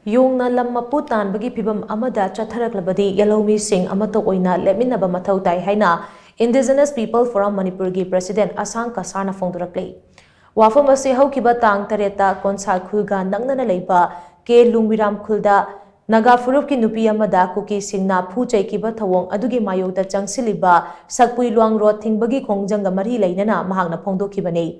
Yong na Mapu Tanbagi Phivam amada Chatharaklabadi Yelhoumee shing amatta oina Lepminaba Mathou Tai haina Indigenous People Forum Manipur gi President Ashang Kasar na phongdorakli. Wafam ase haukiba tang tareta konsal khulga nangnana leiba ke lungwiram khulda Naga Furup ki nupi amada kuki singna phu chaikiba thawong adugi mayokta changsiliba sakpui luang road thingbagi khongjanga mari leinana mahakna phongdokhibani.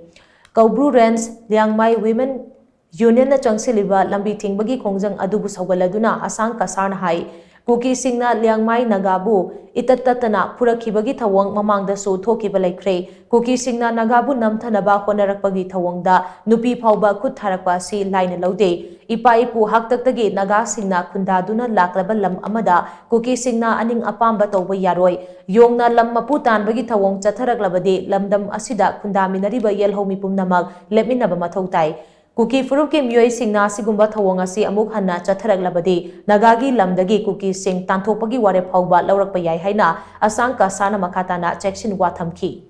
Kaubru Ranch Liangmai Women Union na changsiliba lambi thingbagi khongjang adubu saugaladuna Ashang Kasar na hai kuki singna Liangmai nagabu itattatana purakhibagi thawong mamangda su thokiba laikre kuki singna nagabu namthanaba honarakpagi thawongda nupi phauba khut tharakpa si laina laude ipa ipu haktaktagi naga singna khundaduna laklaba lam amada kuki singna aning apamba tawba yaroi yongna lam Mapu Tanbagi thawong Chatharaklabadi lamdam asida khundaminariba Yelhoumee pumnamak Lepminaba Mathou Tai kuki furup ke miyoi singna sigumba thawong asi amuk hanna Chatharaklabadi nagagi lamdagi kuki sing tanthopagi ware phauba laurakpa yai haina Ashang Kasar na makhatana chection wa thamki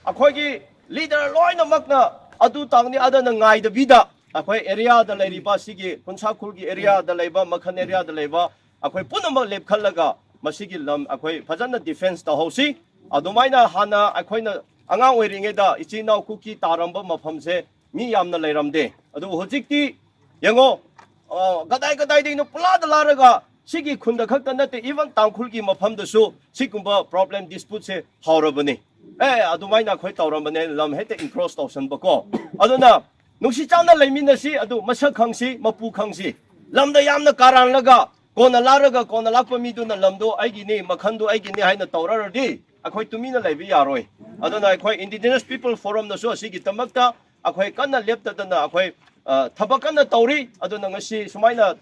akhoi leader loina makna adu tangni adana ngai da bida akhoi area da leiriba sigi punsakhul gi area da leiba makhan area da leiba akhoi punama lep khallaga masigi lam akhoi phajana defense ta hosi adumaina hana akhoi na angang oiringe da ichina kuki taramba mafamse mi yamna leiramde adu hojikti yango gadai ding no pulada laraga sigi khunda khakta nate even tangkhul gi mafam da su sigumba problem dispute se haurabani adumaina khoi tawrambane lam hete encroach tawsan bako aduna nusi chawna leimina si adu masak khangsi mapu khangsi lamda yamna karan laga kona laraga kona lakpa mi du na lamdo aigi ni makhandu aigi ni haina tawrardi akhoi tumina leibi yaroi aduna akhoi Indigenous People Forum na so sigi tamakta akhoi kanna leptadana akhoi thabakana tawri aduna ngasi sumaina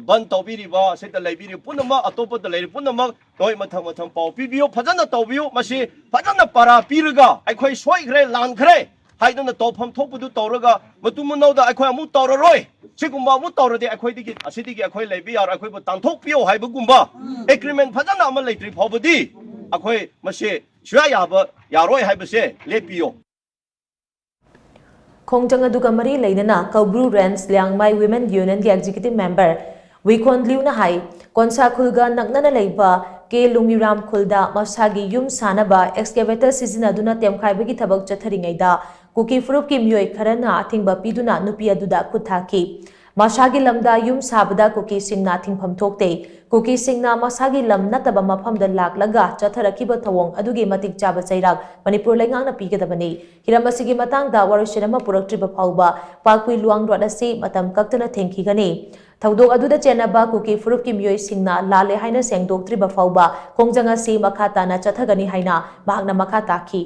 ban tawbiriba seta leibiri punama atopa da leiri punama noi matham pau pibiyo phajana tawbiyo masi phajana para pirga akhoi soigre lankhre haidana tawpham thokpudu tawraga matumunawda akhoi amu tawraroi sigumba amu tawrade akhoi digi asidigi akhoi leibi yar akhoi bu tangthokpiyo haibagumba agreement phajana ama leitri phobadi akhoi masi suya yaba yaroi haibase lepiyo Khongjang aduga mari leinana Kaubru Ranch Liangmai Women Union gi executive member Wikon Liuna hai konsa khulga naknana leiba ke lungiram khulda masagi yum sanaba excavator sizinaduna temkhaibagi thabak chatharingaida kuki furup ki miyoi kharana athingba piduna nupi aduda kuthaki masagi lamda yum sabada kuki singna thingpham thokte kuki singna masagi lam nataba mafamda laklaga chatharakiba thawong adugi matik chaba chairak Manipur lengangna pigadabani hiramasigi matangda warishirama puraktriba phauba pakui luang road asi matam kaktana thengkhigani Thaudok aduda chenaba kuki furup ki miyoi singna lale haina sengdoktriba phauba khongjanga si makhata na chathagani haina mahakna makhata ki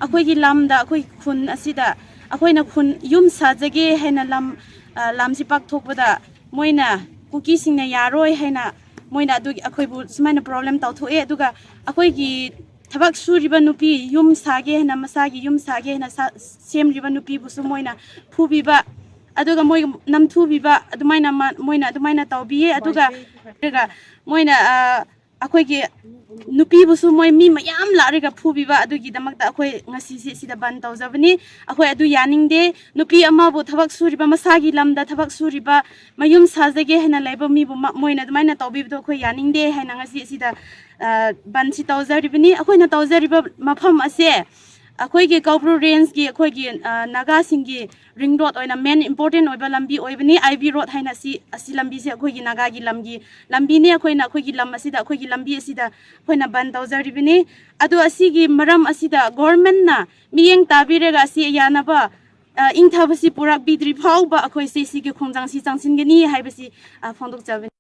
akhoi gi lamda akhoi khun asida akhoi na khun yum sajage haina lam si pak thokbada moina kuki singna yaroi haina moina adu akhoi bu sumaina problem taw thoe aduga akhoi gi thabak suriba nupi yum sage haina masagi yum sage haina semriba nupi bu sumoina phubiba aduga moi namthu biba adumaina moina adumaina tawbiye aduga moina akhoi gi nupi busu moi mi mayam larega phubiba adugi damakta akhoi ngasi sida ban tawjabani akhoi adu yaningde nupi ama bu thabak suriba masagi lamda thabak suriba mayum sajage hena laiba mi bu moina admaina tawbibdo akhoi yaningde hena ngasi sida ban si tawjaribani akhoi na tawjariba mafam ase akhoi ge Kaubru Range gi akhoi gi naga singi ring road oina main important oiba lambi oibani IB road haina si lambi se akhoi gi naga gi lambi ne akhoi na akhoi gi lam asida akhoi gi lambi asida akhoi na ban tawjaribani adu asigi maram asida government na miyeng tabirega si yanaba ingthabasi purak bidri phauba akhoi se si ge khongjang si changsin geni haibasi phondok jabani